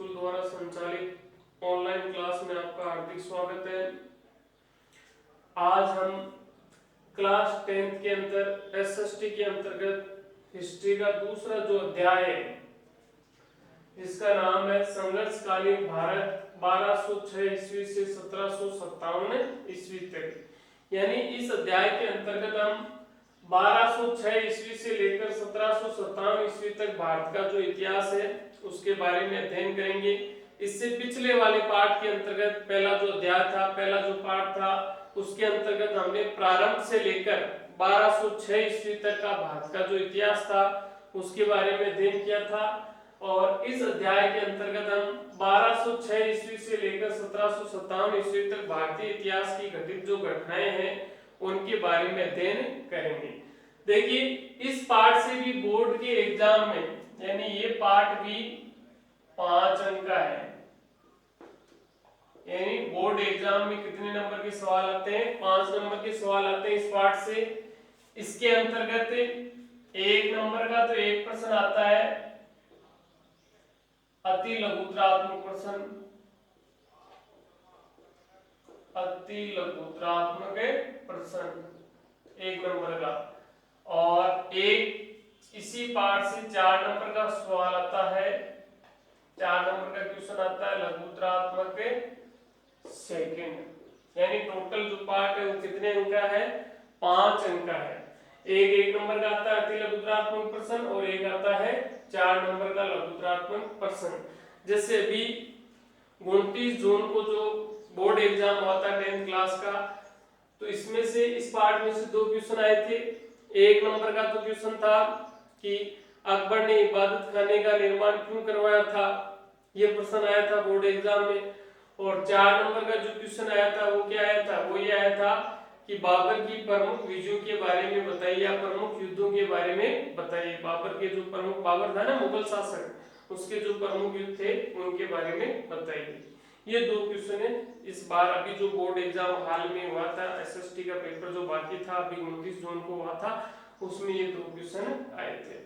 School द्वारा संचालित online class में आपका हार्दिक स्वागत है। आज हम क्लास 10th के अंदर एसएसटी के अंतर्गत हिस्ट्री का दूसरा जो अध्याय है इसका नाम है संघर्षकालीन भारत 1206 ईस्वी से 1757 ईस्वी तक। यानी इस अध्याय के अंतर्गत हम 1206 ईस्वी से लेकर 1757 ईस्वी तक भारत का जो इतिहास है उसके बारे में अध्ययन करेंगे। इससे पिछले वाले पाठ के अंतर्गत पहला जो अध्याय था, पहला जो पाठ था, उसके अंतर्गत हमने प्रारंभ से लेकर 1206 ईस्वी तक का भारत का जो इतिहास था उसके बारे में अध्ययन किया था। और इस अध्याय के अंतर्गत हम 1206 ईस्वी से लेकर 1757 ईस्वी तक भारतीय इतिहास की घटित जो घटनाएं हैं उनके बारे में अध्ययन करेंगे। देखिए, इस पाठ से भी बोर्ड के एग्जाम में यानी ये पाठ भी 5 अंक का है। यानी बोर्ड एग्जाम में कितने नंबर के सवाल आते हैं? 5 नंबर के सवाल आते हैं इस पाठ से। इसके अंतर्गत 1 नंबर का तो एक प्रश्न आता है अति लघुत्रात्मक प्रश्न, अति लघुत्रात्मक प्रश्न 1 नंबर का, और एक इसी पाठ से 4 नंबर का सवाल आता है। 4 नंबर का क्वेश्चन आता है लघुत्रात्मक सेकंड। यानी टोटल जो पार्ट है वो कितने अंक का है? 5 अंक का है। एक नंबर का आता है अति लघुत्रात्मक प्रश्न और एक आता है 4 नंबर का लघुत्रात्मक प्रश्न। जैसे अभी 29 जून को जो बोर्ड एग्जाम हुआ था 10th क्लास का, तो इसमें से इस पार्ट में से 2 क्वेश्चन आए थे। 1 नंबर का तो क्वेश्चन था कि अकबर ने इबादत खाने का निर्माण क्यों करवाया था, ये प्रश्न आया था बोर्ड एग्जाम में। और 4 नंबर का जो क्वेश्चन आया था वो क्या आया था? वो ये आया था कि बाबर की प्रमुख विजयों के बारे में बताइए या प्रमुख युद्धों के बारे में बताइए। बाबर के जो प्रमुख, बाबर था ना मुगल शासक, उसके जो प्रमुख युद्ध थे उनके बारे में बताइए। ये 2 क्वेश्चन है इस बार। अभी जो बोर्ड एग्जाम हाल में हुआ था, एसएसटी का पेपर जो बाकी था अभी 29 जून को हुआ था, उसमें ये 2 क्वेश्चन आए थे।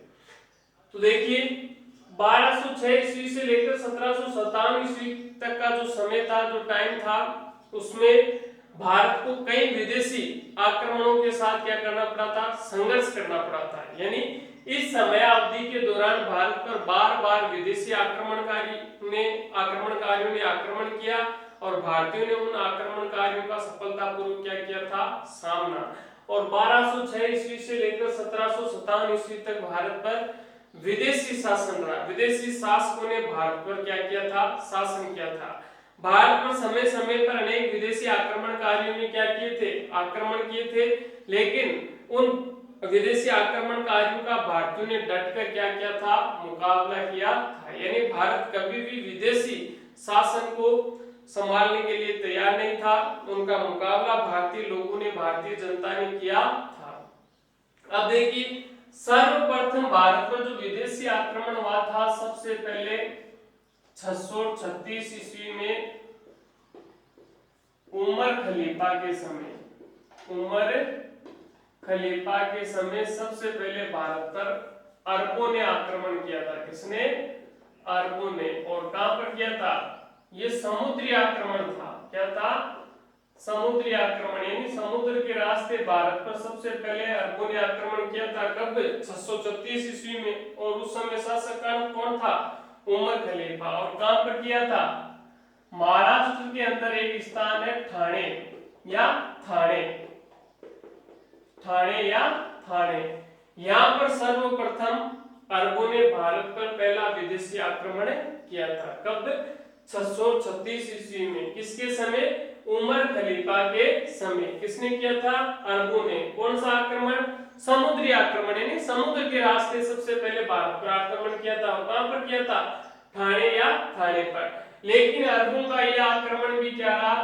तो देखिए 1206 ईस्वी से लेकर 1757 ईस्वी तक का जो समय था, जो टाइम था, उसमें भारत को कई विदेशी आक्रमणों के साथ क्या करना पड़ा था? संघर्ष करना पड़ा था। यानी इस समय अवधि के दौरान भारत पर बार-बार विदेशी आक्रमणकारियों ने आक्रमण किया और भारतीयों ने उन आक्रमणकारियों का सफलतापूर्वक क्या किया था? सामना। और 1206 ईस्वी से लेकर 1757 ईस्वी तक भारत पर विदेशी शासन रहा। विदेशी शासकों ने भारत पर क्या किया था? शासन किया था। भारत पर समय समय पर अनेक विदेशी आक्रमणकारियों ने क्या किए थे? आक्रमण किए थे। लेकिन उन विदेशी आक्रमणकारियों का भारतीयों ने डटकर क्या किया था? मुकाबला किया था। यानी भारत कभी भी विदेशी शासन को संभालने के लिए तैयार नहीं था। उनका मुकाबला भारतीय लोगों ने, भारतीय जनता ने किया था। अब देखिए, सर्वप्रथम भारत पर जो विदेशी आक्रमण हुआ था सबसे पहले 636 ईस्वी में उमर खलीफा के समय, उमर खलीफा के समय सबसे पहले भारत पर अरबों ने आक्रमण किया था। किसने? अरबों ने। और कहां पर किया था? ये समुद्री आक्रमण था। क्या था? समुद्री आक्रमण। यानी समुद्र के रास्ते भारत पर सबसे पहले अरबों ने आक्रमण किया था। कब? 636 ईस्वी में। और उस समय शासक कौन था? उमर खलीफा। और कहां पर किया था? महाराष्ट्र के अंदर एक स्थान है ठाणे या थाणे, ठाणे या थाणे। यहां पर सर्वप्रथम अरबों ने भारत पर पहला विदेशी आक्रमण किया था। कब? 636 ईस्वी में। किसके समय? उमर खलीफा के समय। किसने किया था? अरबों ने। कौन सा आक्रमण? समुद्री आक्रमण। यानी समुद्र के रास्ते सबसे पहले भारत पर आक्रमण किया था। और कहां पर किया था? ठाणे या थाणे पर। लेकिन अरबों का यह आक्रमण भी क्या रहा?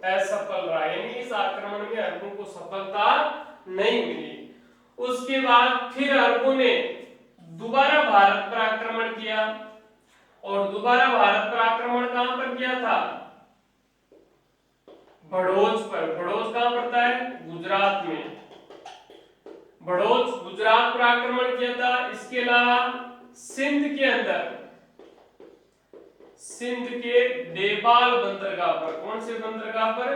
असफल रहा। यानी इस आक्रमण में अरबों को सफलता नहीं मिली। उसके बाद फिर अरबों ने दोबारा भारत पर आक्रमण किया। और दोबारा भारत पर आक्रमण कहां पर किया था? भड़ोच पर। भड़ोच कहां पड़ता है? गुजरात में। भड़ोच गुजरात पर आक्रमण किया था। इसके अलावा सिंध के अंदर सिंध के देवाल बंदरगाह पर, कौन से बंदरगाह पर?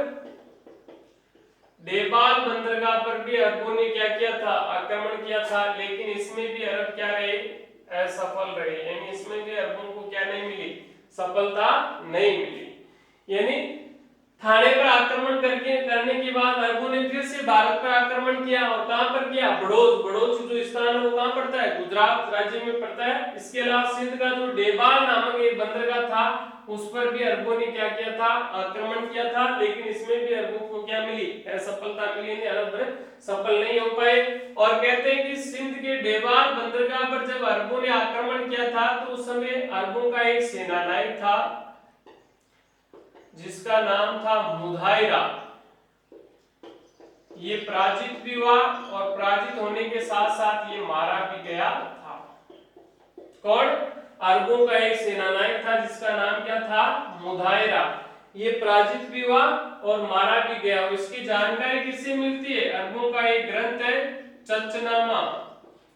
देवाल बंदरगाह पर भी अरबों ने क्या किया था? आक्रमण किया था, लेकिन इसमें भी अरब क्या रहे? असफल रहे। यानी इसमें भी अरबों को क्या नहीं मिली? सफलता नहीं मिली। यानी थाने पर आक्रमण करने के बाद अरबों ने फिर से भारत पर आक्रमण किया, और कहां पर किया? बड़ौद। बड़ौद जो स्थान है वो कहां पड़ता है? गुजरात राज्य में पड़ता है। इसके अलावा सिंध का जो देवाल नामक एक बंदरगाह था उस पर भी अरबों ने क्या किया था? आक्रमण किया था, लेकिन इसमें भी अरबों को क्या मिली? असफलता मिली, यानी अरब सफल नहीं हो पाए। और कहते हैं कि सिंध के देवाल बंदरगाह पर जब अरबों ने आक्रमण किया था तो उस समय अरबों का एक सेनानायक था जिसका नाम था मुधायरा। ये पराजित भी हुआ, और पराजित होने के साथ साथ ये मारा भी गया था। कौन? अरबों का एक सेनानायक था जिसका नाम क्या था? मुधायरा। ये पराजित भी हुआ और मारा भी गया। और इसकी जानकारी किससे मिलती है? अरबों का एक ग्रंथ है चचनामा।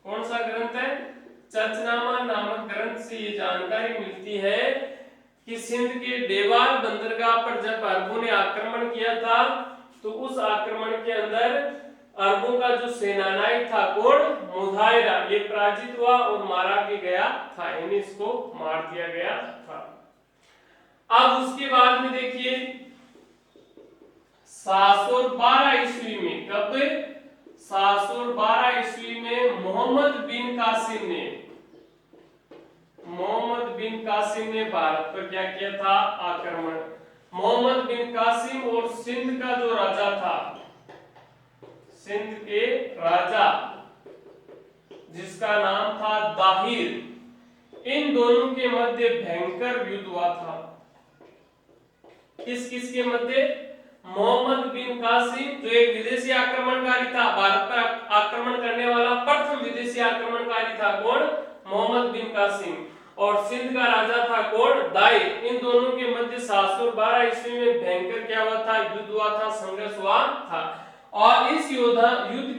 कौन सा ग्रंथ है? चचनामा नामक ग्रंथ से ये जानकारी मिलती है कि सिंध के देवाल बंदरगाह पर जब अरबों ने आक्रमण किया था तो उस आक्रमण के अंदर अरबों का जो सेनानायक था, कौन? मुधायरा, ये पराजित हुआ और मारा भी गया था, यानी इसको मार दिया गया था। अब उसके बाद में देखिए 712 ईस्वी में, कब? 712 ईस्वी में मोहम्मद बिन कासिम ने भारत पर क्या किया था? आक्रमण। मोहम्मद बिन कासिम और सिंध का जो राजा था, सिंध के राजा जिसका नाम था दाहिर, इन दोनों के मध्य भयंकर युद्ध हुआ था। किस किस के मध्य? मोहम्मद बिन कासिम जो एक विदेशी आक्रमणकारी था, भारत पर आक्रमण करने वाला प्रथम विदेशी आक्रमणकारी था, कौन? मोहम्मद बिन कासिम। और सिंध का राजा था, कौन? दाहिर। इन दोनों के मध्य 712 ईस्वी में भयंकर क्या हुआ था? युद्ध हुआ था, संघर्ष हुआ था। और इस युद्ध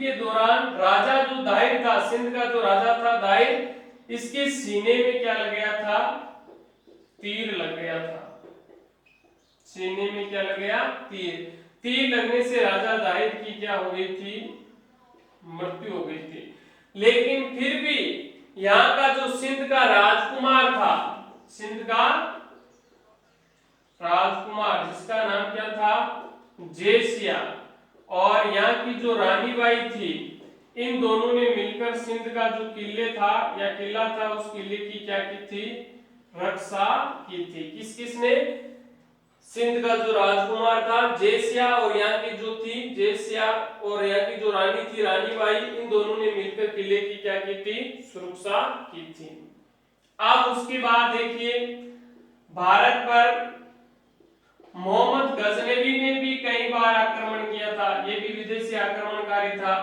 के दौरान राजा जो दाहिर था, सिंध का जो राजा था दाहिर, इसके सीने में क्या लग गया था? तीर लग गया था। सीने में क्या लग गया? तीर। तीर लगने से राजा दाहिर की क्या हो गई थी? मृत्यु हो गई थी। लेकिन फिर भी यहाँ का जो सिंध का राजकुमार था, सिंध का राजकुमार जिसका नाम क्या था? जेसिया, और यहाँ की जो रानी बाई थी, इन दोनों ने मिलकर सिंध का जो किले था या किला था उस किले की क्या की थी? रक्षा की थी। किस किसने? सिंध का जो राजकुमार था जेसिया, और यहाँ की जो थी जेसिया, और यहाँ की जो रानी थी रानी बाई, इन दोनों ने मिलकर किले की क्या की थी? सुरक्षा की थी। अब उसके बाद देखिए भारत पर मोहम्मद गजनवी ने भी कई बार आक्रमण किया था। ये भी विदेशी आक्रमणकारी था।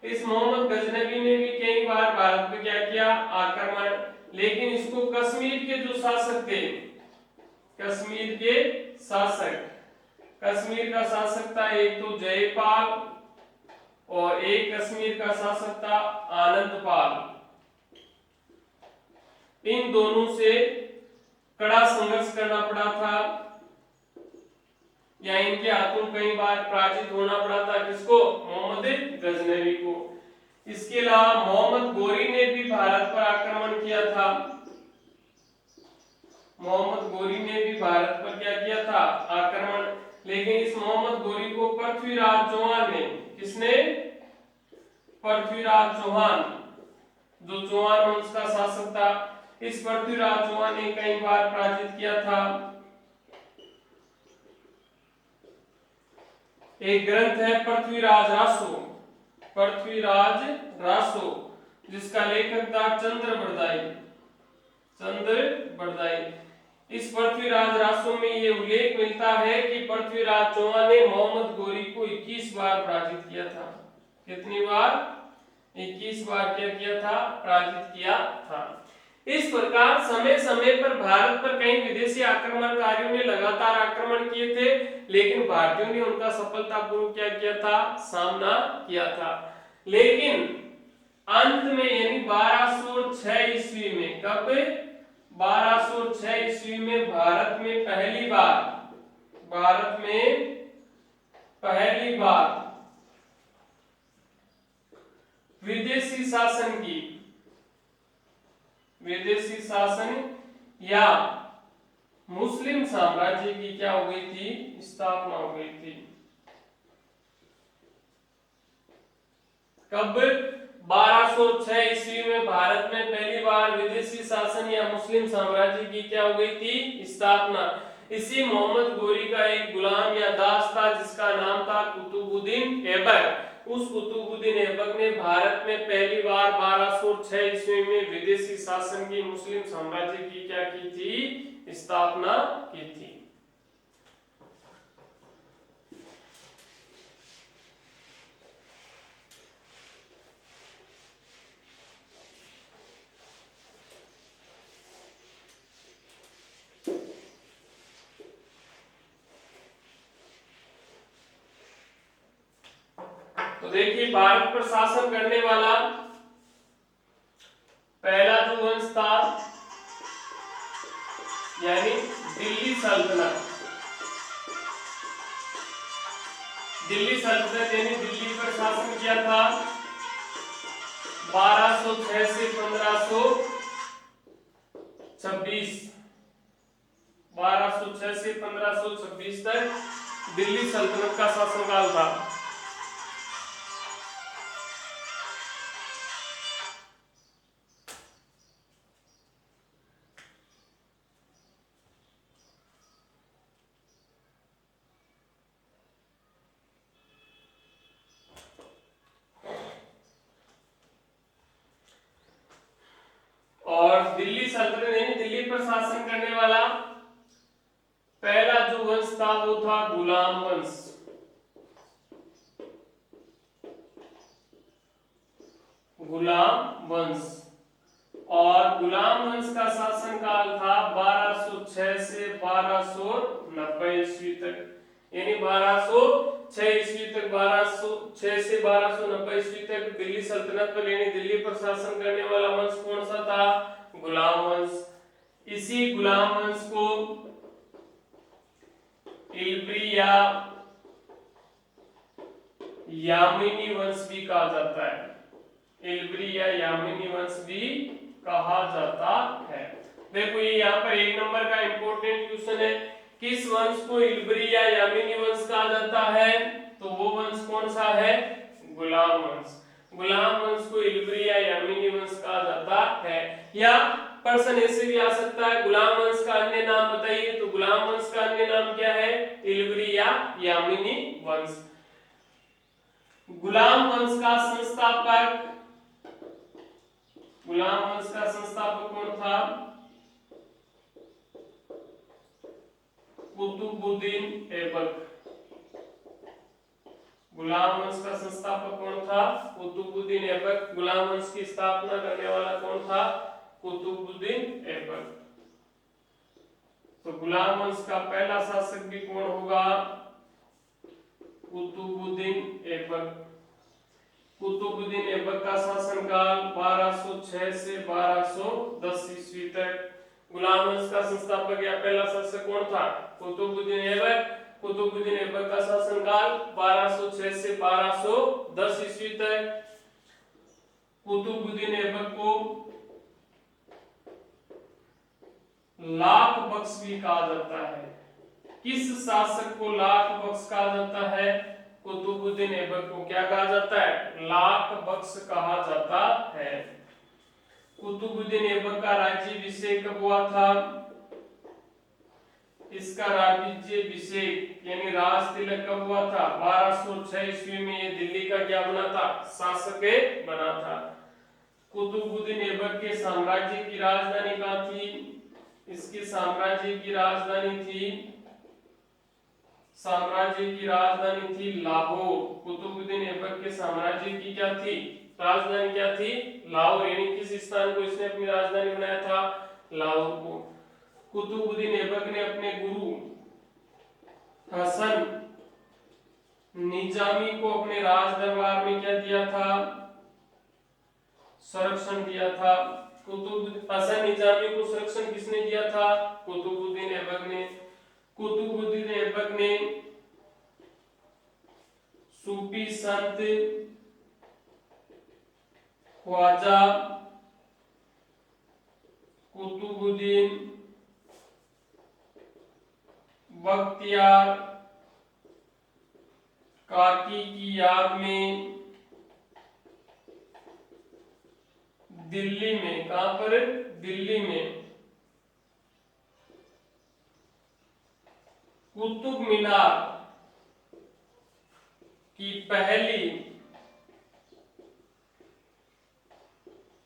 इस मोहम्मद गजनवी ने भी कई बार भारत पर क्या किया? आक्रमण। लेकिन इसको कश्मीर के जो शासक थे, कश्मीर के शासक, कश्मीर का शासक था एक तो जयपाल और एक कश्मीर का शासक था आनंदपाल, इन दोनों से कड़ा संघर्ष करना पड़ा था, या इनके हाथों कई बार पराजित होना पड़ा था। किसको? मोहम्मद गजनवी को। इसके अलावा मोहम्मद गोरी ने भी भारत पर आक्रमण किया था। मोहम्मद गोरी ने भी भारत पर क्या किया था? आक्रमण। लेकिन इस मोहम्मद गोरी को पृथ्वीराज चौहान ने, किसने? पृथ्वीराज चौहान, जो चौहान वंश का शासक था, इस पृथ्वीराज चौहान ने कई बार पराजित किया था। एक ग्रंथ है पृथ्वीराज रासो, पृथ्वीराज रासो, जिसका लेखक था चंद्र बरदाई, चंद्र बरदाई। इस पृथ्वीराज रासो में ये उल्लेख मिलता है कि पृथ्वीराज चौहान ने मोहम्मद गोरी को 21 बार पराजित किया था। कितनी बार? 21 बार क्या किया था? पराजित किया था। इस प्रकार समय समय पर भारत पर कई विदेशी आक्रमणकारियों ने लगातार आक्रमण किए थे, लेकिन भारतीयों ने उनका सफलतापूर्वक क्या किया था? सामना किया था। लेकिन अंत में यानी 1206 ईस्वी में, कब? 1206 ईस्वी में भारत में पहली बार विदेशी शासन या मुस्लिम साम्राज्य की क्या हो गई थी, स्थापना हो गई थी। कब? 1206 ईस्वी में भारत में पहली बार विदेशी शासन या मुस्लिम साम्राज्य की क्या हो गई थी, स्थापना। इसी मोहम्मद गोरी का एक गुलाम या दास था जिसका नाम था कुतुबुद्दीन ऐबक। उस कुतुबुद्दीन ऐबक ने भारत में पहली बार 1206 ईस्वी में विदेशी शासन की, मुस्लिम साम्राज्य की क्या की थी, स्थापना की थी। तो देखिए, भारत पर शासन करने वाला पहला जो वंश था यानी दिल्ली सल्तनत यानी दिल्ली पर शासन किया था 1206 से 1526 तक दिल्ली सल्तनत का शासनकाल था। और दिल्ली सल्तनत यानी दिल्ली पर शासन करने वाला पहला जो वंश था वो था गुलाम वंश। और गुलाम वंश का शासनकाल था 1206 से 1290 ईस्वी तक, यानी 1206 ईस्वी तक 1206 से 1290 ईस्वी तक दिल्ली सल्तनत पर यानी दिल्ली पर शासन करने वाला वंश कौन सा था, गुलाम वंश। इसी गुलाम वंश को इल्बरी या यामिनी वंश भी कहा जाता है। इल्बरी या यामिनी वंश भी कहा जाता है। देखो ये यहाँ पर 1 नंबर का इंपॉर्टेंट क्वेश्चन है, किस वंश को इल्बरी या यामिनी वंश कहा जाता है, तो वो वंश कौन सा है, गुलाम वंश। गुलाम वंश को इल्बरी या यामिनी वंश कहा जाता है। या प्रश्न ऐसे भी आ सकता है, गुलाम वंश का अन्य नाम बताइए, तो गुलाम वंश का अन्य नाम क्या है, इल्बरी या यामिनी वंश। गुलाम वंश का संस्थापक कौन था, कुतुबुद्दीन ऐबक। गुलाम वंश का संस्थापक कौन था, कुतुबुद्दीन ऐबक। गुलाम वंश की स्थापना करने वाला कौन था, कुतुबुद्दीन ऐबक। तो गुलाम वंश का पहला शासक भी कौन होगा, कुतुबुद्दीन ऐबक। कुतुबुद्दीन ऐबक का शासनकाल 1206 से 1210 ईस्वी तक। गुलाम वंश का संस्थापक या पहला शासक कौन था, कुतुबुद्दीन ऐबक। कुतुबुद्दीन ऐबक का शासनकाल 1206 से 1210 ईस्वी तक। कुतुबुद्दीन ऐबक को लाख बख्श भी कहा जाता है। किस शासक को लाख बख्श कहा जाता है, कुतुबुद्दीन ऐबक को क्या कहा जाता है, लाख बख्श कहा जाता है। कुतुबुद्दीन ऐबक का राज्याभिषेक कब हुआ था, इसका राज्याभिषेक यानी राज तिलक कब हुआ था, 1206 ईस्वी में। ये दिल्ली का क्या बना था, शासक बना था। कुतुबुद्दीन ऐबक के साम्राज्य की राजधानी कहाँ थी, इसके साम्राज्य की राजधानी थी लाहौर। कुतुबुद्दीन ऐबक के साम्राज्य की क्या थी, राजधानी क्या थी, लाहौर। यानी किस स्थान को इसने अपनी राजधानी बनाया था, लाहौर को। कुतुबुद्दीन ऐबक ने अपने गुरु हसन निजामी को अपने राज दरबार में क्या दिया था, संरक्षण दिया था। हसन निजामी को संरक्षण किसने दिया था? कुतुबुद्दीन ऐबक ने। कुतुबुद्दीन ऐबक ने सूफी संत ख्वाजा कुतुबुद्दीन बख्तियार काकी की याद में दिल्ली में, कहां पर? दिल्ली में कुतुब मीनार की पहली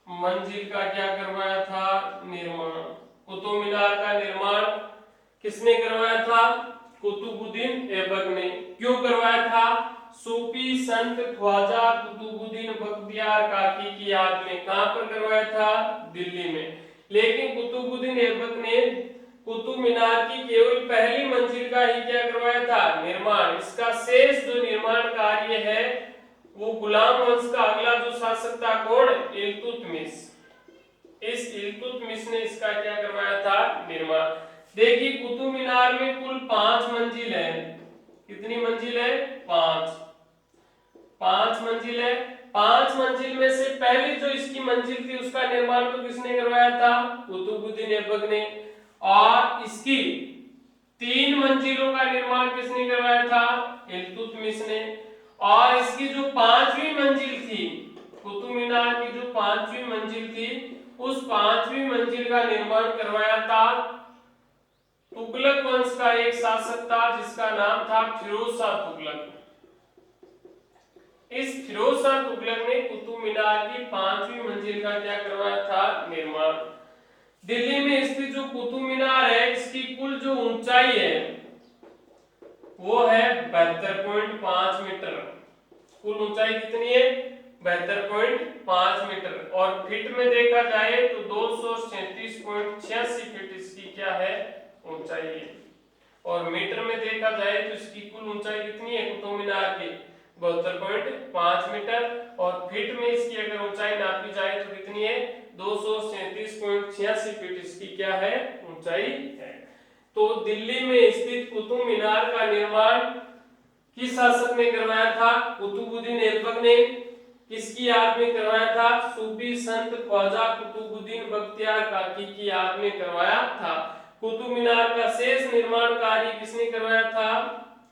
मंजिल का क्या करवाया था? निर्माण। कुतुब मीनार का निर्माण किसने करवाया था? कुतुबुद्दीन ऐबक ने। क्यों करवाया था? सूफी संत ख्वाजा कुतुबुद्दीन बख्तियार काकी की याद में। कहां पर करवाया था? दिल्ली में। लेकिन कुतुबुद्दीन ऐबक ने कुतुब मीनार की केवल पहली मंजिल का ही क्या करवाया था? निर्माण। इसका शेष जो निर्माण कार्य है वो गुलाम वंश का अगला जो शासक था कौन? इल्तुतमिश। इस इल्तुतमिश ने इसका क्या करवाया था? निर्माण। देखिए कुतुब मीनार में कुल 5 मंजिल है। कितनी मंजिल है? 5 मंजिल है। 5 मंजिल में से पहली जो इसकी मंजिल थी उसका निर्माण तो किसने करवाया था? कुतुबुद्दीन ऐबक ने। और इसकी 3 मंजिलों का निर्माण किसने करवाया था? इल्तुतमिश ने। और इसकी जो 5वीं मंजिल थी, कुतुब मीनार की जो 5वीं मंजिल थी, उस 5वीं मंजिल का निर्माण करवाया था तुगलक वंश का एक शासक था जिसका नाम था फिरोज शाह तुगलक। इस फिरोज शाह तुगलक ने कुतुब मीनार की 5वीं मंजिल का क्या करवाया था? निर्माण। दिल्ली में स्थित जो कुतुब मीनार है इसकी कुल जो ऊंचाई है वो है 72.5 मीटर। कुल ऊंचाई कितनी है? 72.5 मीटर। और फीट में देखा जाए तो 237.86 फीट इसकी क्या है? ऊंचाई है। और मीटर में देखा जाए तो इसकी कुल ऊंचाई कितनी है कुतुब मीनार की? 72.5 मीटर। और फीट में इसकी अगर ऊंचाई नापी जाए तो कितनी है? 237.86 फीट इसकी क्या है? ऊंचाई है। तो दिल्ली में स्थित कुतुब मीनार का निर्माण किस शासक ने करवाया था? कुतुबुद्दीन ऐबक ने। किसकी याद में करवाया था? सूफी संत ख्वाजा कुतुबुद्दीन बख्तियार काकी की याद में करवाया था। कुतुब मीनार का शेष निर्माण कार्य किसने करवाया था?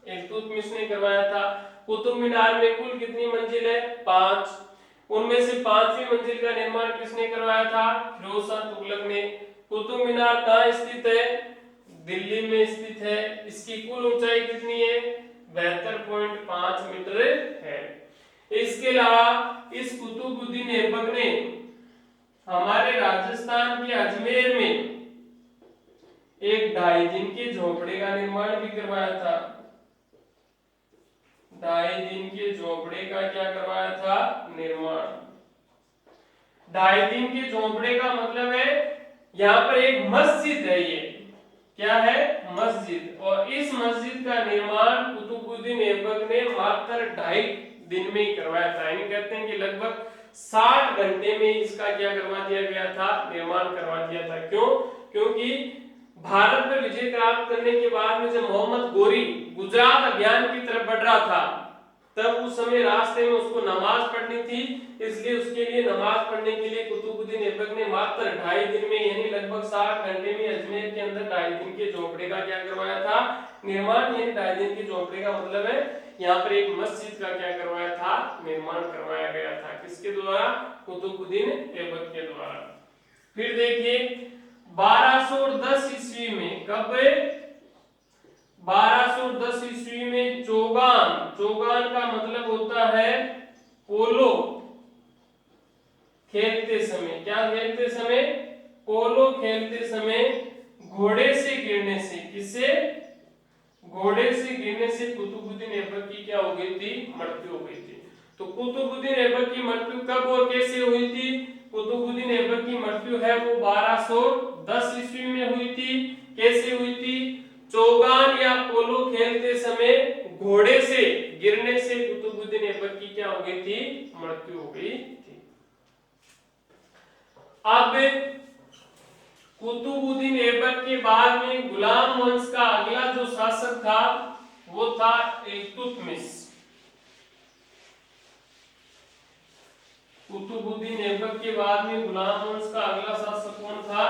इल्तुतमिश ने करवाया था। कुतुब मीनार में कुल कितनी मंजिल है? 5। उनमें से 5वीं मंजिल का निर्माण किसने करवाया था? फिरोज शाह तुगलक ने। कुतुब मीनार कहाँ स्थित है? दिल्ली में स्थित है। इसकी कुल ऊंचाई कितनी है? 72.5 मीटर है। इसके अलावा इस कुतुबुद्दीन ऐबक ने हमारे राजस्थान के अजमेर में एक 2.5 दिन के झोपड़े का निर्माण भी करवाया था। 2.5 दिन के झोपड़े का क्या करवाया था? निर्माण। 2.5 दिन के झोपड़े का मतलब है यहाँ पर एक मस्जिद है। ये क्या है? मस्जिद। और इस मस्जिद का निर्माण कुतुबुद्दीन ऐबक ने मात्र 2.5 दिन में ही करवाया था। यानी कहते हैं कि लगभग 60 घंटे में इसका क्या करवा दिया गया था? निर्माण करवा दिया था। क्यों? क्योंकि भारत पर विजय प्राप्त करने के बाद में जब मोहम्मद गोरी गुजरात अभियान की तरफ बढ़ रहा था तब उस समय रास्ते में उसको नमाज पढ़नी थी, इसलिए उसके लिए नमाज पढ़ने के लिए कुतुबुद्दीन ऐबक ने मात्र 2.5 दिन में यानी लगभग 60 घंटे में अजमेर के अंदर 2.5 दिन के झोपड़े का क्या करवाया था? निर्माण। यानी 2.5 दिन के झोपड़े का मतलब है यहाँ पर एक मस्जिद का क्या करवाया था? निर्माण करवाया गया था। किसके द्वारा? कुतुबुद्दीन ऐबक के द्वारा। फिर देखिए 1210 ईस्वी में, कब? 1210 ईस्वी में चौगान। चौगान का मतलब होता है पोलो खेलते समय। क्या खेलते समय? पोलो खेलते समय घोड़े से गिरने से। किससे? घोड़े से गिरने से कुतुबुद्दीन ऐबक की क्या हो गई थी? मृत्यु हो गई थी। तो कुतुबुद्दीन ऐबक की मृत्यु कब और कैसे हुई थी? कुतुबुद्दीन ऐबक की मृत्यु है वो 1210 ईस्वी में हुई थी। कैसे हुई थी? चौगान या पोलो खेलते समय घोड़े से गिरने से कुतुबुद्दीन ऐबक की क्या हो गई थी? मृत्यु हो गई थी। अब कुतुबुद्दीन ऐबक के बाद में गुलाम वंश का अगला जो शासक था वो था इल्तुतमिश। कुतुबुद्दीन ऐबक के बाद में गुलाम वंश का अगला शासक कौन था?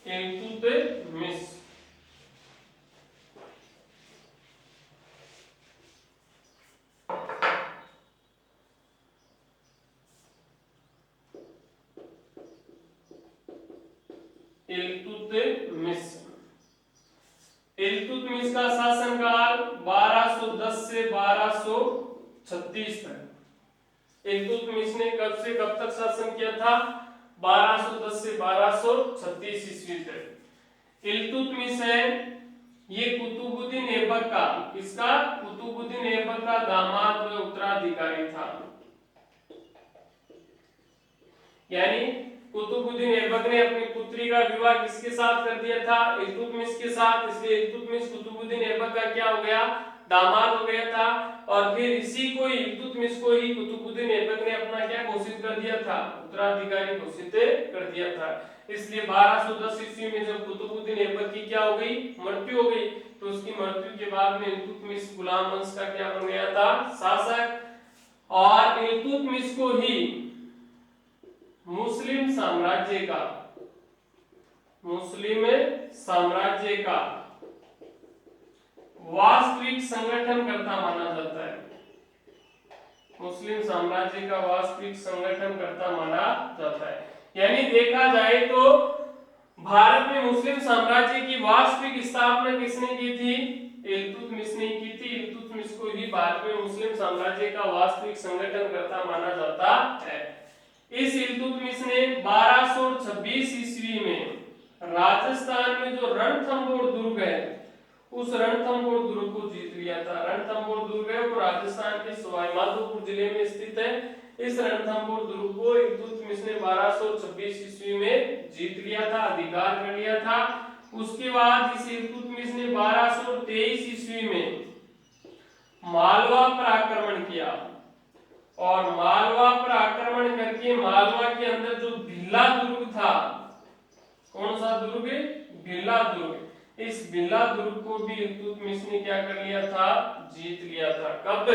इल्तुतमिश। इल्तुतमिश। इल्तुतमिश का शासनकाल 1210 से 1236 तक। इल्तुतमिश ने कब से कब तक शासन किया था? 1210 से 1236 ईस्वी तक। इल्तुतमिश है ये कुतुबुद्दीन ऐबक का, किसका? कुतुबुद्दीन ऐबक का दामाद व उत्तराधिकारी था। यानी कुतुबुद्दीन ऐबक ने अपनी पुत्री का विवाह किसके साथ कर दिया था? इल्तुतमिश के साथ। इसलिए इल्तुतमिश कुतुबुद्दीन ऐबक का क्या हो गया? दामाद हो गया था। और फिर इसी को इल्तुतमिश को ही कुतुबुद्दीन ऐबक ने अपना क्या घोषित कर दिया था? उत्तराधिकारी घोषित कर दिया था। इसलिए 1210 ईस्वी में जब कुतुबुद्दीन ऐबक की क्या हो गई? मृत्यु हो गई। तो उसकी मृत्यु के बाद में इल्तुतमिश गुलाम वंश का क्या बन गया था? शासक। और इल्तुतमिश को ही मुस्लिम साम्राज्य का वास्तविक संगठनकर्ता माना जाता है। मुस्लिम साम्राज्य का वास्तविक संगठनकर्ता माना जाता है। यानी देखा जाए तो भारत में मुस्लिम साम्राज्य की वास्तविक स्थापना किसने की थी? इल्तुतमिश ने की थी। इल्तुतमिश को ही भारत में मुस्लिम साम्राज्य का वास्तविक संगठनकर्ता माना जाता है। इस इल्तुतमिश ने 1226 ईस्वी में राजस्थान में जो रणथंभौर दुर्ग है उस रणथंभौर दुर्ग को जीत लिया था। रणथंभौर दुर्ग है वो राजस्थान के सवाई माधोपुर जिले में स्थित है। इस रणथंभौर दुर्ग को इल्तुतमिश ने 1226 ईस्वी में जीत लिया था, अधिकार कर लिया था। उसके बाद इस इल्तुतमिश ने 1223 ईस्वी में मालवा पर आक्रमण किया और मालवा पर आक्रमण करके मालवा के अंदर जो भिल्ला दुर्ग था, कौन सा दुर्ग? भिल्ला दुर्ग। इस भिल्ला दुर्ग को भी इल्तुतमिश ने क्या कर लिया था? जीत लिया था। कब?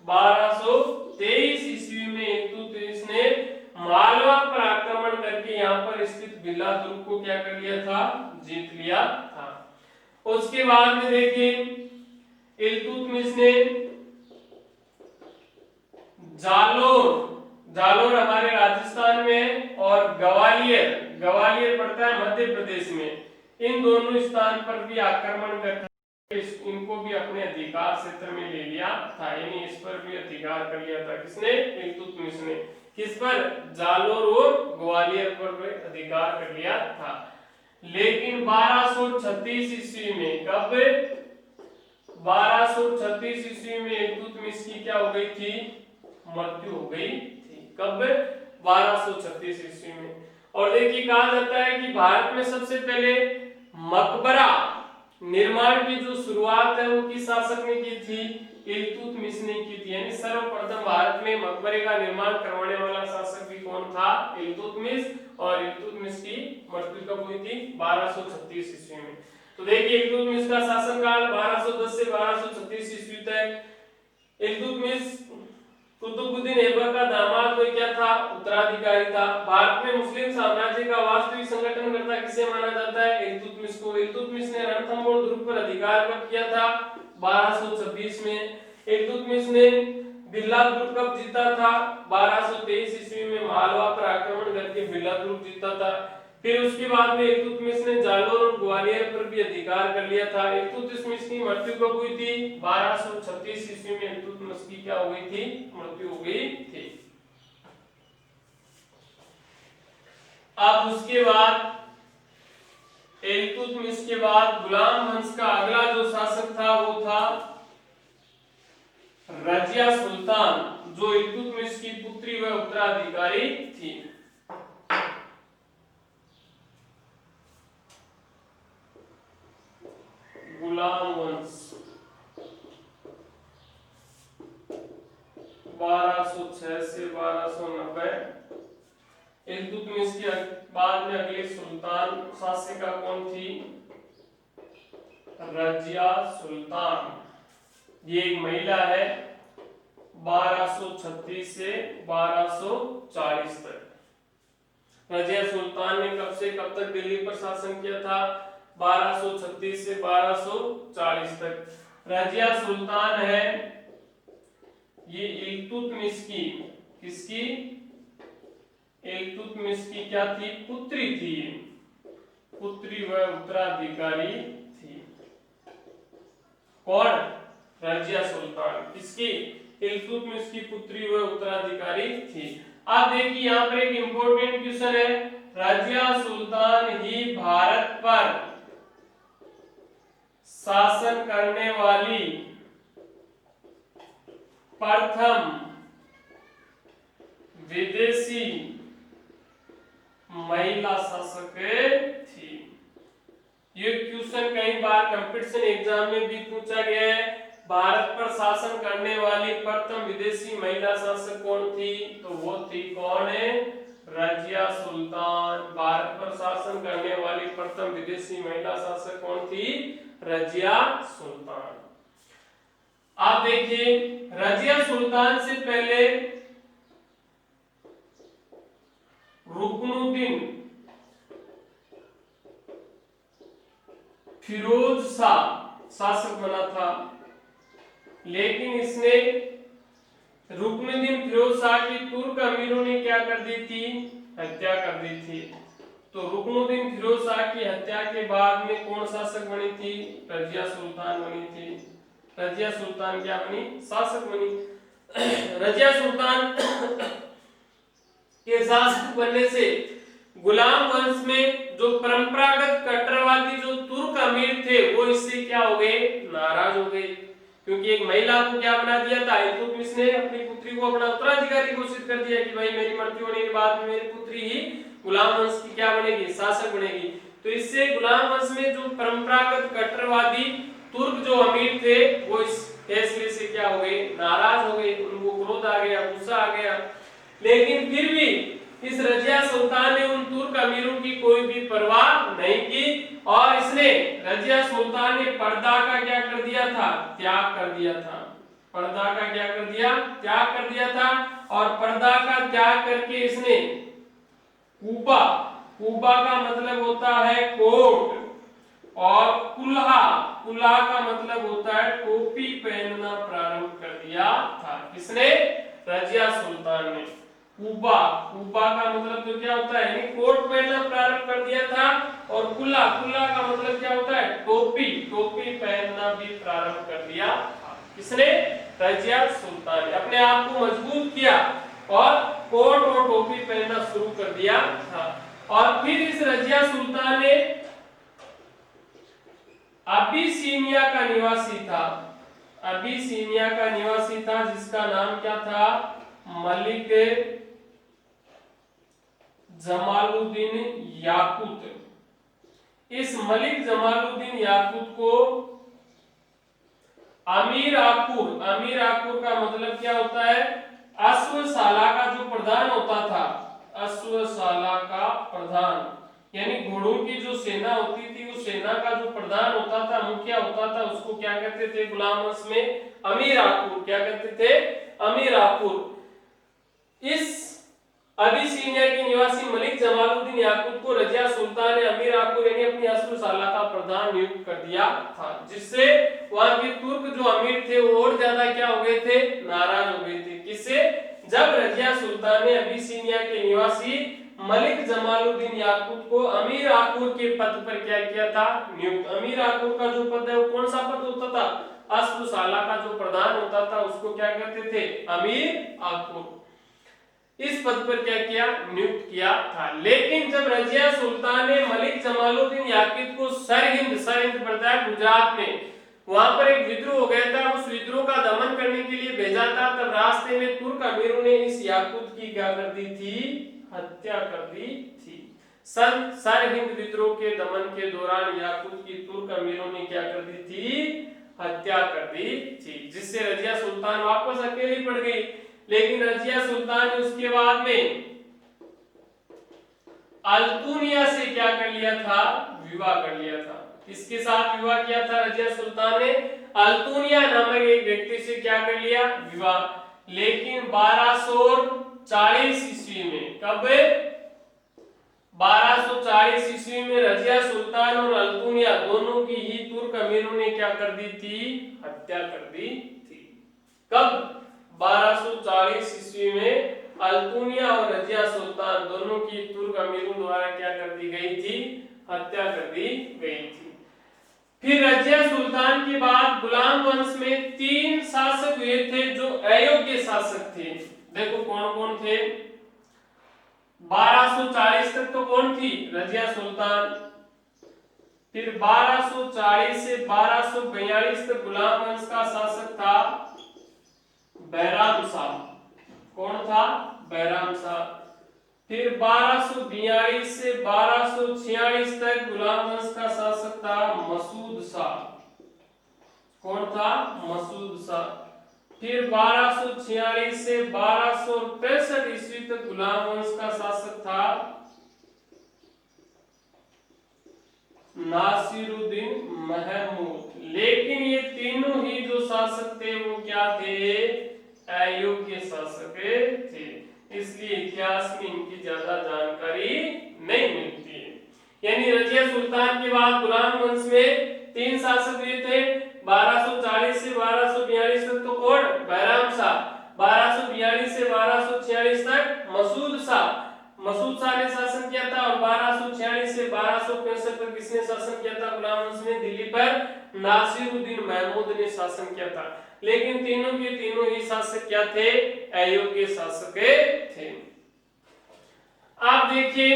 1223 ईस्वी में इल्तुतमिश ने मालवा पर आक्रमण करके यहाँ पर स्थित भिल्ला दुर्ग को क्या कर लिया था? जीत लिया था। उसके बाद में देखिए इल्तुतमिश ने जालोर हमारे राजस्थान में और ग्वालियर पड़ता है मध्य प्रदेश में, इन दोनों स्थान पर भी आक्रमण करके इनको भी अपने अधिकार क्षेत्र में ले लिया था। यानी इस पर भी अधिकार कर लिया था। किसने? इल्तुतमिश ने। किस पर? जालोर और ग्वालियर पर भी अधिकार कर लिया था। लेकिन 1236 ईस्वी में, कब? 1236 ईस्वी में इल्तुतमिश की क्या हो गई थी? मृत्यु हो गई थी। कब? 1236 ईस्वी में। और देखिए कहा जाता है कि भारत में सबसे पहले मकबरा निर्माण की जो शुरुआत है वो किस शासक ने की थी? इल्तुतमिश ने की थी। यानी सर्वप्रथम भारत में मकबरे का निर्माण करवाने वाला शासक भी कौन था? इल्तुतमिश। और इल्तुतमिश की मृत्यु कब हुई थी? 1236 ईस्वी में। तो देखिए इल्तुतमिश का शासनकाल 1210 से 1236 ईस्वी तक। इल्तुतमिश कुतुबुद्दीन ऐबक का दामाद कोई क्या था? उत्तराधिकारी था। भारत में मुस्लिम साम्राज्य का वास्तविक संगठनकर्ता किसे माना जाता है? इल्तुतमिश को। इल्तुतमिश ने रणथंभौर दुर्ग पर अधिकार कब किया था? 1226 में। इल्तुतमिश ने भिल्ला दुर्ग कब जीता था? 1223 ईस्वी में मालवा पर आक्रमण करके भिल्ला दुर्ग जीता था। फिर उसके बाद में इल्तुतमिश ने जालोर और ग्वालियर पर भी अधिकार कर लिया था। इल्तुतमिश की मृत्यु कब हुई थी? 1236 ईस्वी में इल्तुतमिश की क्या हो गई थी? मृत्यु हो गई थी। अब उसके बाद इल्तुतमिश के बाद गुलाम वंश का अगला जो शासक था वो था रजिया सुल्तान, जो इल्तुतमिश की पुत्री व उत्तराधिकारी थी। गुलाम वंश 1206 से 1290। इल्तुतमिश के बाद में अगली सुल्तान शासिका कौन थी? रजिया सुल्तान। ये एक महिला है, 1236 से 1240 तक। रजिया सुल्तान ने कब से कब तक दिल्ली पर शासन किया था? 1236 से 1240 तक। रजिया सुल्तान है ये इल्तुतमिश की, किसकी? इल्तुतमिश की क्या थी? पुत्री थी, पुत्री व उत्तराधिकारी थी। कौन? रजिया सुल्तान। किसकी? इल्तुतमिश की पुत्री व उत्तराधिकारी थी। आप देखिए यहाँ पर एक इंपॉर्टेंट क्वेश्चन है, रजिया सुल्तान ही भारत पर शासन करने वाली प्रथम विदेशी महिला शासक थी। ये क्वेश्चन कई बार कंपटीशन एग्जाम में भी पूछा गया है, भारत पर शासन करने वाली प्रथम विदेशी महिला शासक कौन थी? तो वो थी कौन है? रजिया सुल्तान। भारत पर शासन करने वाली प्रथम विदेशी महिला शासक कौन थी? रजिया सुल्तान। आप देखिए रजिया सुल्तान से पहले रुकनुद्दीन फिरोज शाह शासक बना था, लेकिन इसने रुकनुद्दीन फिरोज शाह की तुर्क अमीरों ने क्या कर दी थी? हत्या कर दी थी। तो रुकनुद्दीन फिरोज शाह की हत्या के बाद में कौन शासक बनी थी? रजिया सुल्तान बनी थी। रजिया सुल्तान क्या बनी? शासक बनी। रजिया सुल्तान के शासक बनने से गुलाम वंश में जो परंपरागत कट्टरवादी जो तुर्क अमीर थे वो इससे क्या हो गए? नाराज हो गए, क्योंकि एक महिला को क्या बना दिया था? इल्तुतमिश ने अपनी पुत्री को अपना उत्तराधिकारी घोषित कर दिया कि भाई मेरी मृत्यु होने के बाद में मेरी पुत्री ही गुलाम वंश की क्या बनेगी? शासक बनेगी। तो इससे गुलाम वंश में जो परंपरागत कट्टरवादी तुर्क जो अमीर थे वो इस फैसले से क्या हो गए? नाराज हो गए, उनको क्रोध आ गया, गुस्सा आ गया। लेकिन फिर भी इस रजिया सुल्तान ने उन तुर्क अमीरों की कोई भी परवाह नहीं की और इसने रजिया सुल्तान ने पर्दा का क्या कर दिया था? त्याग कर दिया था। पर्दा का क्या कर दिया? त्याग कर दिया था। और पर्दा का त्याग करके इसने कूबा, कूबा का मतलब होता है कोट, और कुल्हा, कुल्हा का मतलब होता है टोपी पहनना प्रारंभ कर दिया था। किसने? रजिया सुल्तान ने। कूबा, कूबा का मतलब तो क्या होता है? यानी कोट पहनना प्रारंभ कर दिया था। और कुल्ला, कुल्ला का मतलब क्या होता है? टोपी, टोपी पहनना भी प्रारंभ कर दिया था। किसने? रजिया सुल्तान ने अपने आप को मजबूत किया और कोट और टोपी पहनना शुरू कर दिया था। और फिर इस रजिया सुल्तान ने अबिसिनिया का निवासी था, अबिसिनिया का निवासी था जिसका नाम क्या था? मलिक जमालुद्दीन याकूत। इस मलिक जमालुद्दीन याकूत को अमीर आकुर, अमीर आकुर का मतलब क्या होता है? अश्वशाला का जो प्रधान होता था, अश्वशाला का प्रधान, यानी घोड़ों की जो सेना होती थी उस सेना का जो प्रधान होता था, मुखिया होता था, उसको क्या कहते थे गुलाम वंश में? अमीर आकुर। क्या कहते थे? अमीर आकुर। इस अबिसिनिया के निवासी मलिक जमालुद्दीन याकूत को रजिया सुल्तान ने अमीर आकुर यानी अपनी अश्वशाला का प्रधान नियुक्त कर दिया था, जिससे वहां के तुर्क जो अमीर थे वो और ज्यादा क्या हो गए थे? नाराज हो गए थे। किससे? जब रजिया सुल्तान ने अबिसिनिया के निवासी मलिक जमालुद्दीन याकूत को अमीर आकुर के पद पर क्या किया था? नियुक्त। अमीर आकुर का जो पद है वो कौन सा पद होता था? अश्वशाला का जो प्रधान होता था उसको क्या कहते थे? अमीर आकुर। इस पद पर क्या किया? नियुक्त किया था। लेकिन जब रजिया सुल्तान ने मलिक जमालुद्दीन याकूत को सरहिंद पड़ता है गुजरात में, वहां पर एक विद्रोह हो गया था, उस विद्रोह का दमन करने के लिए भेजा था, तब रास्ते में तुर्क अमीरों ने इस याकूत की क्या कर दी थी? हत्या कर दी थी। सरहिंद विद्रोह के दमन के दौरान याकूत की तुर्क अमीरों ने क्या कर दी थी? हत्या कर दी थी, जिससे रजिया सुल्तान वापस अकेली पड़ गई। लेकिन रजिया सुल्तान ने उसके बाद में अल्तुनिया से क्या कर लिया था, विवाह कर लिया था। किसके साथ विवाह किया था रजिया सुल्तान ने, अल्तुनिया नामक एक व्यक्ति से क्या कर लिया, विवाह। लेकिन 1240 ईस्वी में, कब 1240 ईस्वी में रजिया सुल्तान और अल्तुनिया दोनों की ही तुर्क अमीरों ने क्या कर दी थी, हत्या कर दी थी। कब 1240 ईस्वी में अल्तुनिया और रजिया सुल्तान दोनों की तुर्क अमीरों द्वारा क्या कर दी गई थी, हत्या कर दी गई थी। फिर रजिया सुल्तान के बाद गुलाम वंश में 3 शासक हुए थे जो अयोग्य शासक थे। देखो कौन कौन थे, 1240 तक तो कौन थी, रजिया सुल्तान। फिर 1240 से 1242 तक गुलाम वंश का शासक था बैराम शाह। कौन था, बैराम शाह। फिर 1242 से 1246 तक गुलाम वंश का शासक था मसूद शाह। कौन था, मसूद शाह। फिर 1246 से 1265 ईस्वी तक गुलाम वंश का शासक था नासिरुद्दीन महमूद। लेकिन ये तीनों ही जो शासक थे वो क्या थे, अयोग्य शासक थे, इसलिए इतिहास में इनकी ज्यादा जानकारी नहीं मिलती है। यानी रजिया सुल्तान के बाद गुलाम वंश में 3 शासक हुए थे, 1240 से 1242 तक तो कौन, बैराम शाह। 1242 से 1246 तक मसूद शाह, मसूद शाह ने शासन किया था। और 1246 से 1265 तक किसने शासन किया था गुलाम वंश में, दिल्ली पर नासिरुद्दीन महमूद ने शासन किया था। लेकिन तीनों के तीनों ही शासक क्या थे, अयोग्य शासक थे। आप देखिए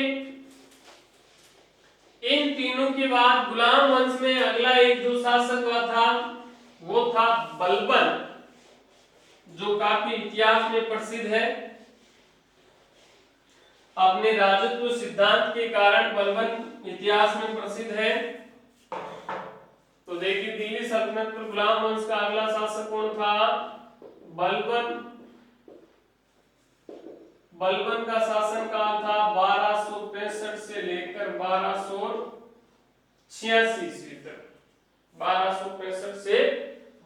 इन तीनों के बाद गुलाम वंश में अगला एक जो शासक हुआ था वो था बलबन, जो काफी इतिहास में प्रसिद्ध है। अपने राजत्व सिद्धांत के कारण बलबन इतिहास में प्रसिद्ध है। तो देखिए दिल्ली सल्तनत पर गुलाम वंश का अगला शासक कौन था, बलबन। बलबन का शासन काल था 1265 से लेकर 1286 ईस्वी तक। 1265 से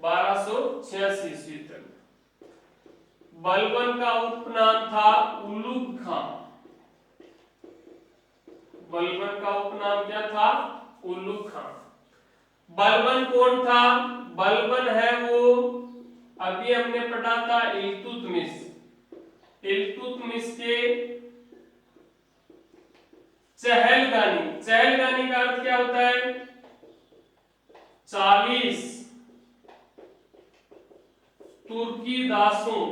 1286 ईस्वी तक। बलबन का उपनाम था उल्लूग खां। बलबन का उपनाम क्या था, उल्लूग खां। बलबन कौन था, बलबन है वो, अभी हमने पढ़ा था इल्तुतमिश। इल्तुतमिश के चहलगानी। चहलगानी का अर्थ क्या होता है, 40 तुर्की दासों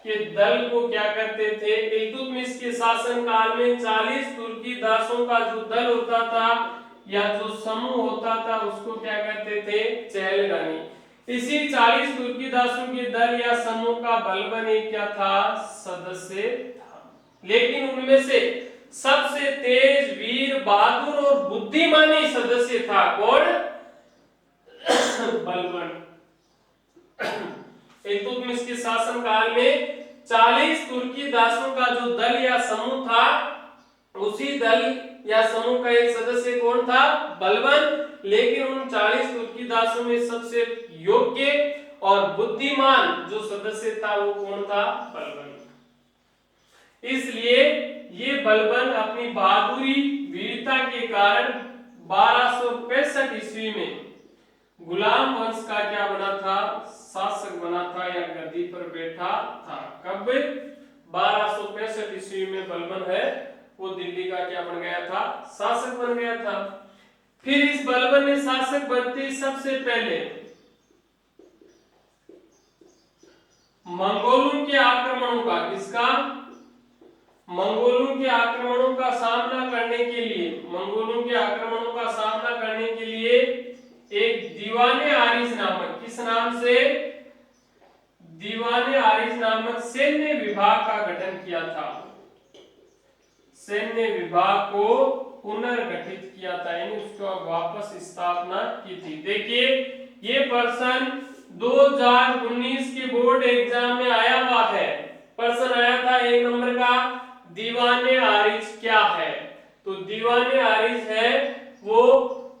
के दल को क्या करते थे, इल्तुतमिश के शासन काल में 40 तुर्की दासों का जो दल होता था या जो समूह होता था उसको क्या करते थे, चहलगानी। इसी 40 तुर्की दासों के दल या समूह का बलबन एक क्या था, सदस्य था। लेकिन उनमें से सबसे तेज, वीर, बहादुर और बुद्धिमानी सदस्य था कौन, बलबन। इल्तुतमिश के शासन काल में 40 तुर्की दासों का जो दल या समूह था, उसी दल या समूह का एक सदस्य कौन था, बलबन। लेकिन उन 40 तुर्की दासों में सबसे योग्य और बुद्धिमान जो सदस्य था वो कौन था, बलबन। इसलिए ये बलबन अपनी बहादुरी, वीरता के कारण 1265 ईस्वी में गुलाम वंश का क्या बना था, शासक बना था या गद्दी पर बैठा था। कब 1265 ईस्वी में बलबन है वो दिल्ली का क्या बन गया था, शासक बन गया था। फिर इस बलबन ने शासक बनते सबसे पहले मंगोलों के आक्रमणों का, किसका, मंगोलों के आक्रमणों का सामना करने के लिए, मंगोलों के आक्रमणों का सामना करने के लिए एक दीवाने आरिज नामक, किस नाम से, दीवाने आरिज नामक सैन्य विभाग का गठन किया था। सैन्य विभाग को पुनर्गठित किया था, यानी उसको वापस स्थापना की थी। देखिए ये प्रश्न 2019 के बोर्ड एग्जाम में आया हुआ है। प्रश्न आया था 1 नंबर का, दीवाने आरिज क्या है। दीवाने आरिज है वो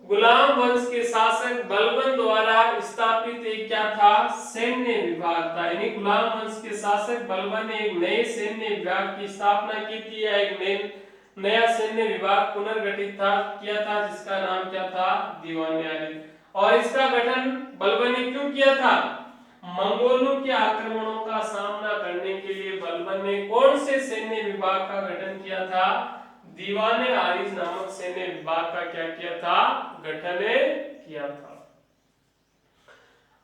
गुलाम वंश के शासक बलबन द्वारा स्थापित एक क्या था, सैन्य विभाग था। यानी गुलाम वंश के शासक बलबन ने एक नए सैन्य विभाग की स्थापना की थी, या एक नया सैन्य विभाग पुनर्गठित किया था, जिसका नाम क्या था, दीवाने आरिज। और इसका गठन बलबन ने क्यों किया था, मंगोलों के आक्रमणों का सामना करने के लिए बलबन ने कौन से सैन्य विभाग का गठन किया था, दीवाने आरिज नामक सैन्य विभाग का क्या किया था, गठन किया था।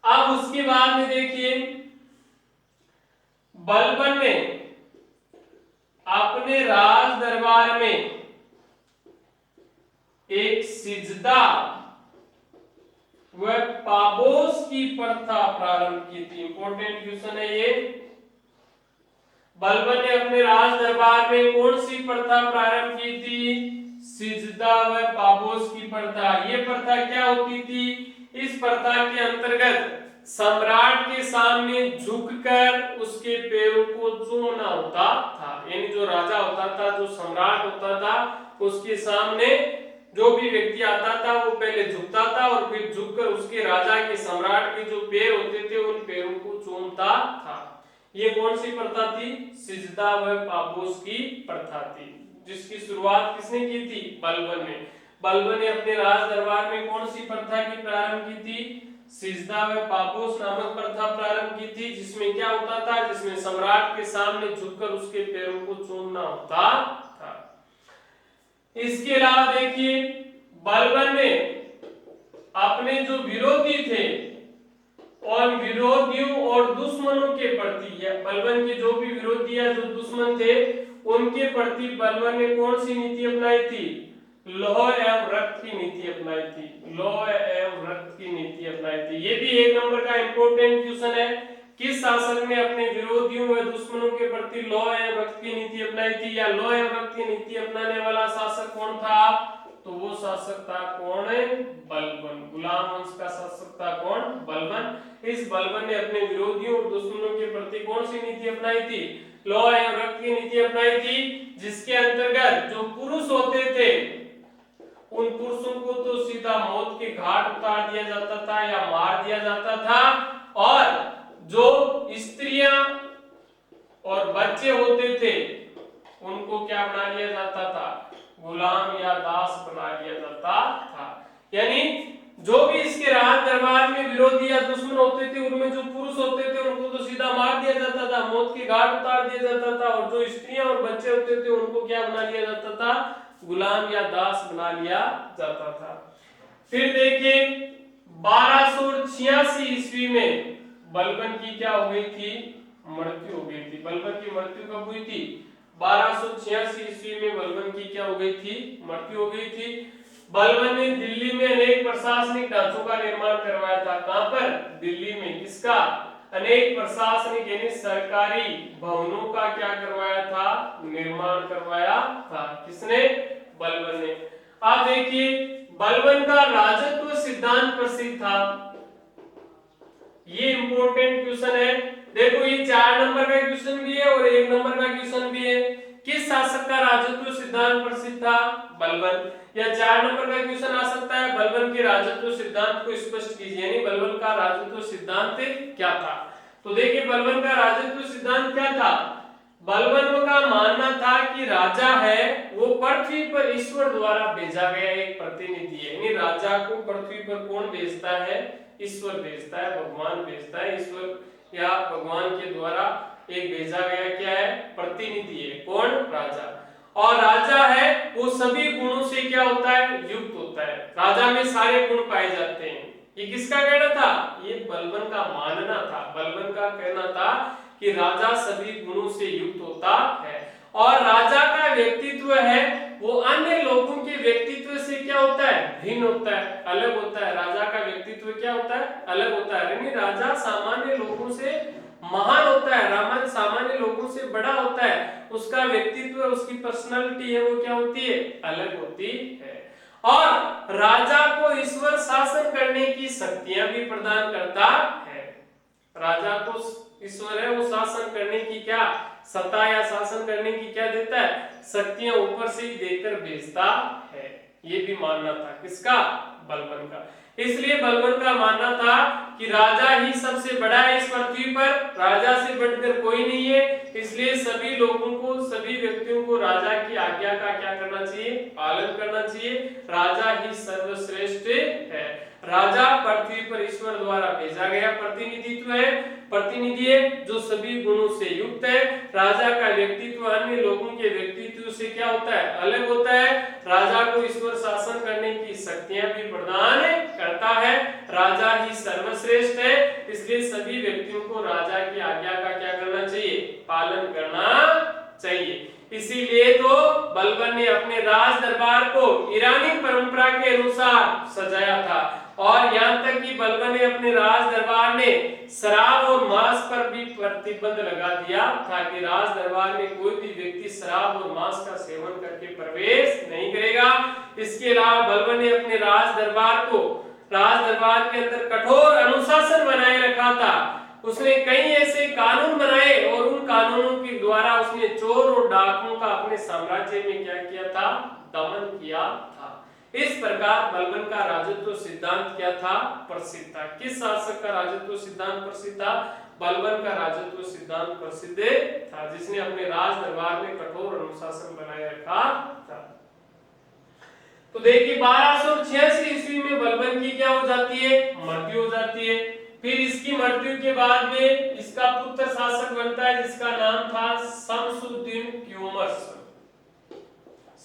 अब उसके बाद में देखिए बलबन ने अपने राज दरबार में एक सिजदा व पाबोस की प्रथा प्रारंभ की थी। इंपॉर्टेंट क्वेश्चन है ये। बलबन ने अपने राज दरबार में कौन सी प्रथा प्रारंभ की थी, सिजदा व पाबोस की प्रथा। ये प्रथा क्या होती थी, इस प्रथा के अंतर्गत सम्राट के सामने झुककर उसके पैरों को चूमना होता था। यानी जो राजा होता था, जो सम्राट होता था, उसके सामने जो भी व्यक्ति आता था वो पहले झुकता था और फिर झुककर उसके राजा के, सम्राट के जो पैर होते थे उन पैरों को चूमता था। ये कौन सी प्रथा थी, सिजदा व पाबोस की प्रथा थी, जिसकी शुरुआत किसने की थी, बलबन ने। बलबन ने अपने राज दरबार में कौन सी प्रथा की प्रारंभ की थी, सिजदा व पाबोस नामक प्रथा प्रारंभ की थी, जिसमें क्या होता था, जिसमें सम्राट के सामने झुककर उसके पैरों को चूमना होता था। इसके अलावा देखिए बलबन ने अपने जो विरोधी थे और विरोधियों और दुश्मनों के प्रति, या बलबन के जो भी विरोधी या जो दुश्मन थे उनके प्रति बलबन ने कौन सी नीति अपनाई थी, लौह एवं रक्त की नीति अपनाई थी। लौह एवं रक्त की नीति अपनाई थी। ये भी एक नंबर का इंपॉर्टेंट क्वेश्चन है। किस शासक ने अपने विरोधियों व दुश्मनों के प्रति लौह एवं रक्त की नीति अपनाई थी, या लौह एवं रक्त की नीति अपनाने वाला शासक कौन था, तो वो शासक था कौन, बलबन। गुलाम वंश का शासक था कौन, बलबन। इस बलबन ने अपने विरोधियों और दुश्मनों के प्रति कौन सी नीति अपनाई थी, लौह एवं रक्त की नीति अपनाई थी, जिसके अंतर्गत जो पुरुष होते थे उन पुरुषों को तो सीधा मौत के घाट उतार दिया जाता था या मार दिया जाता था, और जो स्त्रियां और बच्चे होते थे उनको क्या बना लिया जाता था, गुलाम या दास बना लिया जाता था। यानी जो भी इसके राज दरबार में विरोधी या दुश्मन होते थे उनमें जो पुरुष होते थे उनको तो सीधा मार दिया जाता था, मौत के घाट उतार दिया जाता था, और जो स्त्रियां और बच्चे होते थे उनको क्या बना लिया जाता था, गुलाम या दास बना लिया जाता था। फिर देखिए 1286 ईस्वी में बलबन की क्या हो गई थी, मृत्यु हो गई थी। बलबन की मृत्यु कब हुई थी, 1286 ईस्वी में बलबन की क्या हो गई थी, मृत्यु हो गई थी। बलबन ने दिल्ली में अनेक प्रशासनिक ढांचों का निर्माण करवाया था। कहां पर, दिल्ली में। किसका, अनेक प्रशासनिक यानी सरकारी भवनों का क्या करवाया था, निर्माण करवाया था। किसने, बलबन ने। अब देखिए बलबन का राजत्व सिद्धांत प्रसिद्ध था। ये इंपॉर्टेंट क्वेश्चन है। देखो ये 4 नंबर का क्वेश्चन भी है और 1 नंबर का क्वेश्चन भी है। किस शासक का राजत्व सिद्धांत प्रसिद्ध था, बलबन। या 4 नंबर का क्वेश्चन आ सकता है, बलबन के राजत्व सिद्धांत को स्पष्ट कीजिए, यानी बलबन का राजत्व सिद्धांत क्या था। तो देखिए बलबन का राजत्व सिद्धांत क्या था, बलबन का मानना था कि राजा है वो पृथ्वी पर ईश्वर द्वारा भेजा गया एक प्रतिनिधि है। यानी राजा को पृथ्वी पर कौन भेजता है, ईश्वर भेजता है, भगवान भेजता है। ईश्वर या भगवान के द्वारा एक भेजा गया क्या है, प्रतिनिधि है। कौन, राजा। और राजा है वो सभी गुणों से क्या होता है, युक्त होता है। राजा में सारे गुण पाए जाते हैं। ये किसका कहना था, ये बलबन का मानना था। बलबन का कहना था कि राजा सभी गुणों से युक्त होता है, और राजा का व्यक्तित्व है वो अन्य लोगों के व्यक्तित्व से क्या होता है, भिन्न होता है, अलग होता है। राजा का व्यक्तित्व क्या होता है, अलग होता है। यानी राजा सामान्य लोगों से महान होता है, रामन सामान्य लोगों से बड़ा होता है। उसका व्यक्तित्व, उसकी पर्सनालिटी है वो क्या होती है, अलग होती है। और राजा को ईश्वर शासन करने की शक्तियां भी प्रदान करता है। राजा को ईश्वर है वो शासन करने की क्या सत्ता या शासन करने की क्या देता है, शक्तियां ऊपर से ही देकर भेजता है। ये भी मानना था किसका? बलबन का। इसलिए बलबन का मानना था कि राजा ही सबसे बड़ा है इस पृथ्वी पर, राजा से बढ़कर कोई नहीं है। इसलिए सभी लोगों को, सभी व्यक्तियों को राजा की आज्ञा का क्या करना चाहिए? पालन करना चाहिए। राजा ही सर्वश्रेष्ठ है। राजा पृथ्वी पर ईश्वर द्वारा भेजा गया प्रतिनिधित्व है, प्रतिनिधि है जो सभी गुणों से युक्त है। राजा का व्यक्तित्व अन्य लोगों के व्यक्तित्व से क्या होता है? अलग होता है। राजा को ईश्वर शासन करने की शक्तियां भी प्रदान करता है। राजा ही सर्वश्रेष्ठ है। इसलिए सभी व्यक्तियों को राजा की आज्ञा का क्या करना चाहिए? पालन करना चाहिए। इसीलिए तो बलबन ने अपने राज दरबार को ईरानी परंपरा के अनुसार सजाया था। और यहाँ तक कि बलबन ने अपने राज दरबार में शराब और मांस पर भी प्रतिबंध लगा दिया था कि राज दरबार में कोई भी व्यक्ति शराब और मांस का सेवन करके प्रवेश नहीं करेगा। इसके अलावा बलबन ने अपने राज दरबार के अंदर कठोर अनुशासन बनाए रखा था। उसने कई ऐसे कानून बनाए और उन कानूनों के द्वारा उसने चोर और डाकुओं का अपने साम्राज्य में क्या किया था? दमन किया था। इस प्रकार बलबन का राजत्व सिद्धांत क्या था? प्रसिद्ध था। किस शासक का राजत्व सिद्धांत प्रसिद्ध था? बलबन का राजत्व सिद्धांत प्रसिद्ध था, जिसने अपने राज दरबार में कठोर अनुशासन बनाए रखा था। तो देखिए 1286 ईस्वी में बलबन की क्या हो जाती है? मृत्यु हो जाती है। फिर इसकी मृत्यु के बाद में इसका पुत्र शासक बनता है जिसका नाम था शमसुद्दीन क्यूमर्स।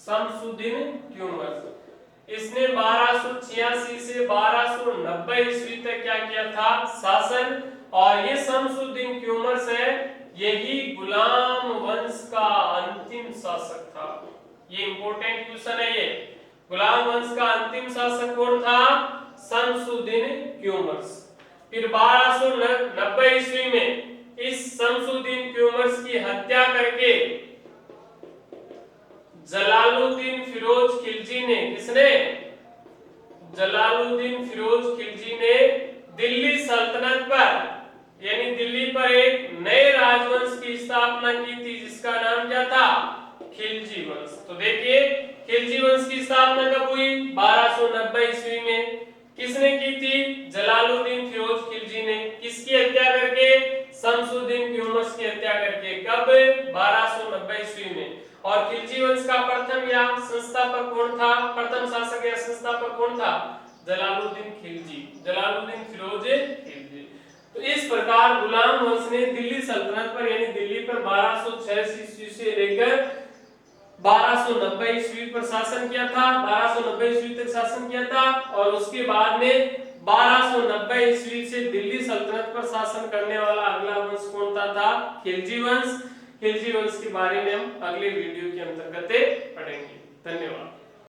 शमसुद्दीन क्यूमर्स। इसने 1286 से 1290 ईस्वी तक क्या किया था? शासन। और ये शमसुद्दीन क्यूमर्स है, यही गुलाम वंश का अंतिम शासक था। ये इंपॉर्टेंट क्वेश्चन है। ये गुलाम वंश का अंतिम शासक कौन था? शमसुद्दीन क्यूमर्स। फिर 1290 ईस्वी में इस शमसुद्दीन क्यूमर्स की हत्या करके जलालुद्दीन फिरोज खिलजी ने, किसने? जलालुद्दीन फिरोज खिलजी ने दिल्ली सल्तनत पर, यानी दिल्ली पर एक नए राजवंश की स्थापना की थी जिसका नाम क्या था? खिलजी वंश। तो देखिए खिलजी वंश की स्थापना कब हुई? 1290 ईस्वी में। किसने की थी? जलालुद्दीन फिरोज खिलजी ने। किसकी हत्या करके? शमसुद्दीन क्यूमर्स की हत्या करके। कब? 1290 ईस्वी में। और खिलजी वंश का प्रथम या संस्थापक कौन था? प्रथम शासक या संस्थापक कौन था? जलालुद्दीन खिलजी, जलालुद्दीन फिरोज खिलजी। तो इस प्रकार गुलाम वंश ने दिल्ली सल्तनत पर, यानी दिल्ली पर 1286 ईस्वी से लेकर 1290 ईस्वी पर शासन किया था। 1290 ईस्वी तक शासन किया था। और उसके बाद में 1290 ईस्वी से दिल्ली सल्तनत पर शासन करने वाला अगला वंश कौन था? खिलजी वंश। खिलजी वंश के बारे में हम अगले वीडियो के अंतर्गत पढ़ेंगे। धन्यवाद।